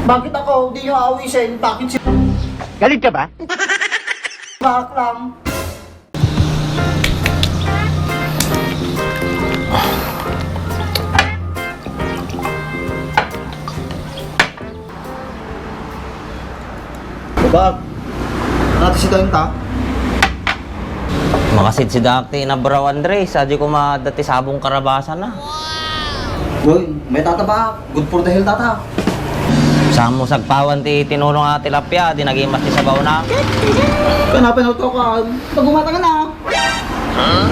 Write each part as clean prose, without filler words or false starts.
Bakit ako? Di nyo aawisin. Bakit si... Galit ka ba? Bakit lang? Bak, natin si tayong ta. Makasid si Dakti na bro Andres, sadyo ko madati sabong karabasan na. Uy, may tataba. Good for the hell tata. Sa mo sagpawan ti tinulong nga tilapia, di nagimas ti sabaw na. Kanapin ako ka. Pag umata ka na.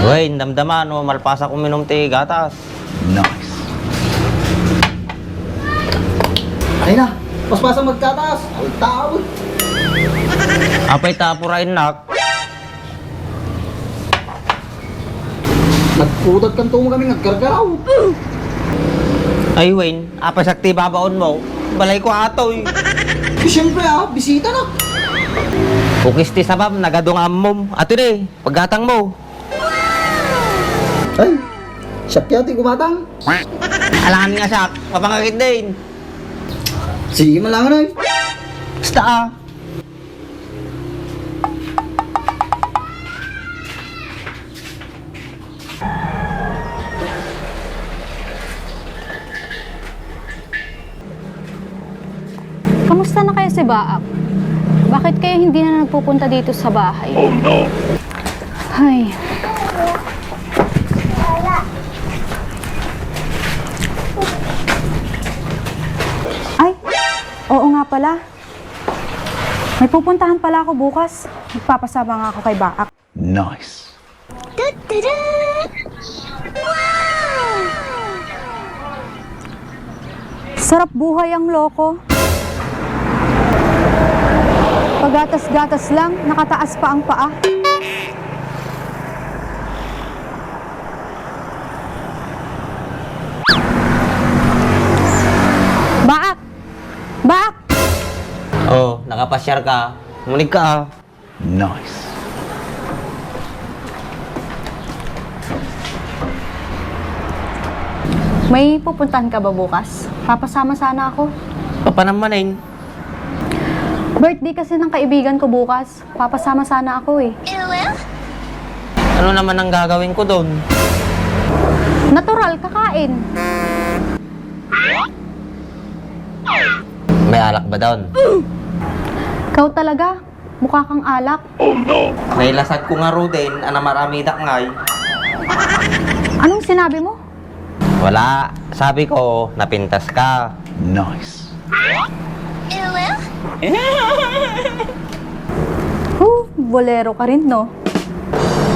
Uy, damdaman o malpasa ko minom ti gatas. Nice. Ay na, paspasang magkatas. Ay tao. Apay tapurain nak. Nagputad kan tumo kami naggargaraw. Ay Wayne, apay sakti babaon mo. Balay ko atoy. Siyempre bisita na. Bukis ti sabab, nagadong ammom. Ato de, paggatang mo. Ay, sakyati kumatang. Alangan nga sak, mapangakit din. Sige man lang na. Basta ah. Kamusta na kaya si Baak? Bakit kaya hindi na nagpupunta dito sa bahay? Oh no! Ay. Ay, oo nga pala. May pupuntahan pala ako bukas. Magpapasama nga ako kay Baak. Nice. Sarap buhay ang loko. Pagatas-gatas lang, nakataas pa ang paa. Baak! Baak! Oh, nakapasyar ka. Mulig ka ah. Nice. May pupuntahan ka ba bukas? Papasama sana ako. Papanamanin. Birthday kasi ng kaibigan ko bukas. Papasama sana ako eh. Ano naman ang gagawin ko doon? Natural, kakain. May alak ba doon? Ikaw talaga, mukha kang alak. May lasag ko nga ro din, ana marami dak ngay. Anong sinabi mo? Wala. Sabi ko, napintas ka. Nice. Bolero ka rin, no?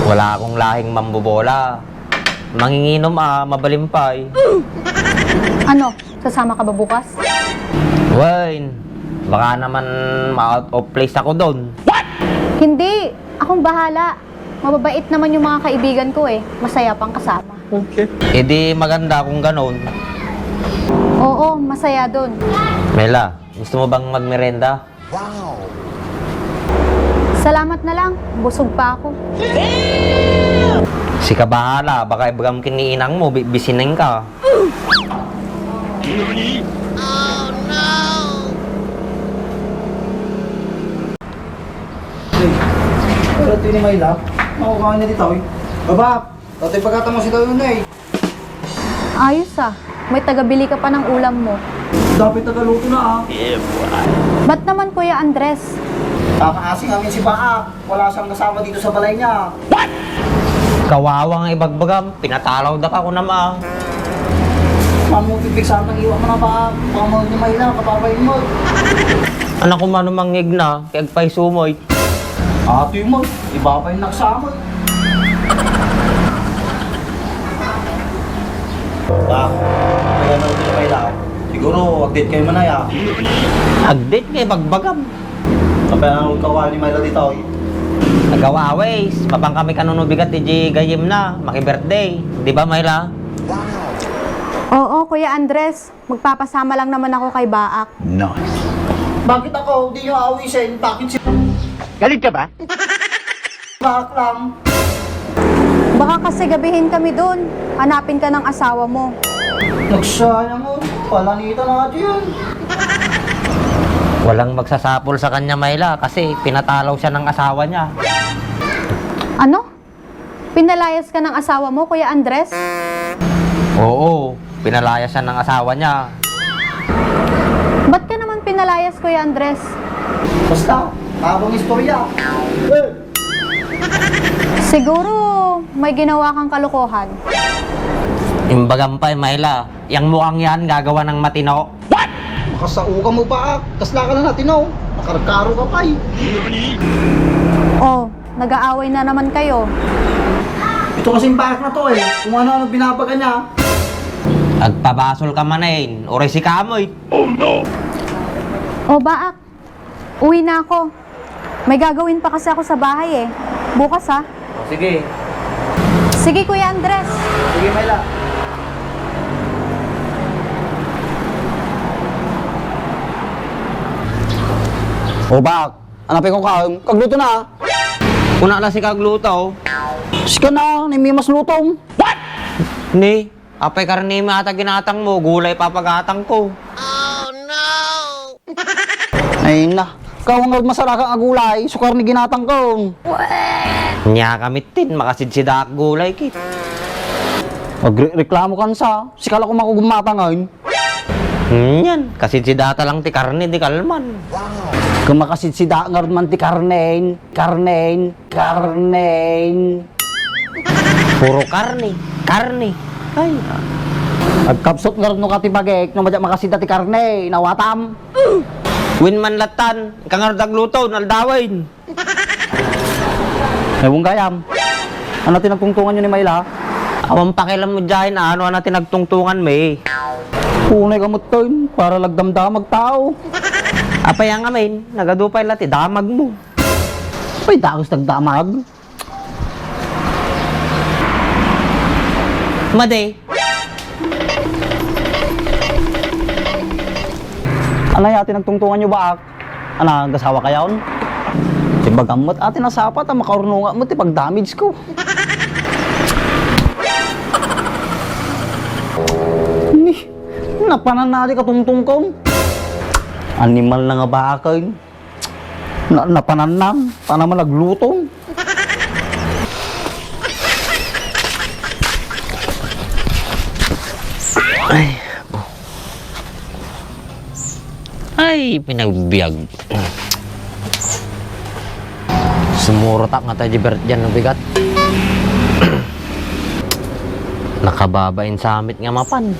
Wala akong lahing mambobola. Manginginom mabalimpay. Ano, sasama ka ba bukas? Wayne, baka naman ma-out of place ako doon. Hindi, akong bahala. Mababait naman yung mga kaibigan ko eh. Masaya pang kasama. E di maganda kung ganon. Oo, masaya dun. Mela, gusto mo bang magmerenda? Salamat na lang, busog pa ako. Si ka bahala, baka ibagam kiniinang mo, bisinin ka. Pero ito ni Mayla. Makukain na dito eh. Baba, tatay pagkata mo si tayo na eh. Ayos ah, may tagabili ka pa ng ulam mo. Dapat tagaluto na Ba't naman Kuya Andres? Kakaasing namin si Baak. Wala siyang kasama dito sa balay niya. Kawawa nga ibagbagam, pinatalaw da ka ko naman. Mamutipig sa amin, iwan mo na Baak. Pamahal ni Mayla, kapapayin mo. Anak ko man mangig na, kaya agpay sumoy. Atoy mo, iba pa yung naksama. Baak, kaya na ulit ni Mayla. Siguro, update kayo manaya. Agdit kay bagbagam. Kapaya na kawa ni Mayla dito eh. Nagawa ways, mabang kami kanunubigat di gayim na, maki-birthday. Di ba Mayla? Oo, Kuya Andres. Magpapasama lang naman ako kay Baak. Nice. Bakit ako? Di nyo aawisin. Bakit si... Galit ka ba? Baak lang. Baka kasi gabihin kami dun. Hanapin ka ng asawa mo. Nagsayang mo. Palanita na natin yun. Walang magsasapol sa kanya, Mayla, kasi pinatalaw siya ng asawa niya. Ano? Pinalayas ka ng asawa mo, Kuya Andres? Oo, pinalayas siya ng asawa niya. Ba't ka naman pinalayas, Kuya Andres? Basta, habang istorya. Siguro may ginawa kang kalokohan. Imbagampay, Mayla, yang mukhang yan gagawa ng matino. Makasauka mo ba? Kasla ka na natin, no? Nakarkaro ka pa, eh. Oh, nag-aaway na naman kayo. Ito kasing barak na to, eh. Kung ano-ano binabaga niya. Agpabasol ka manayin, oray si kamoy. Oh, Baak. Uwi na ako. May gagawin pa kasi ako sa bahay eh. Bukas ha. O, sige. Sige, Kuya Andres. Sige, Mayla. O bak, hanapin ko ka, kagluto na. Kuna na si kagluto. Sika na, may mas lutong. Ni, apay karni ata ginatang mo, gulay papagatang ko. Ay na, ikaw ang masarakang agulay, sukar ni ginatang ko. Nya kamitin, makasidsidak gulay kit. Reklamo kan sa, sikala ko makugumatangan. Yan, kasidsidata lang ti karni di kalman. Kumakasid si Dangar man ti Karnen. Puro karni, karni. Ay, Agkapsot nga no katibagek, no madya makasida ti Karne, nawatam. win man latan, kangardag luto, naldawain. Ewan gayam. Ano tinagtungtungan nyo ni Mayla? Awang pakilam mo dyan, ano natin nagtungtungan may. Punay kamot to, para lagdamdamag tao. Apay ang amin, nagadupay lati, damag mo. Ay, dagos nagdamag. Made, Ano yatin nagtungtungan nyo ba? Ano, gasawa kayaon? Di bagamot atin nasapat, ang makarununga mo, ti pag-damage ko. Ni, napanan na di katungtung ko. Animal na nga ba akin? Napanan na, paano man naglutong? ay, pinagbiag. Sumurotak nga tayo Bert dyan ng bigat. Nakababain sa amit nga mapan.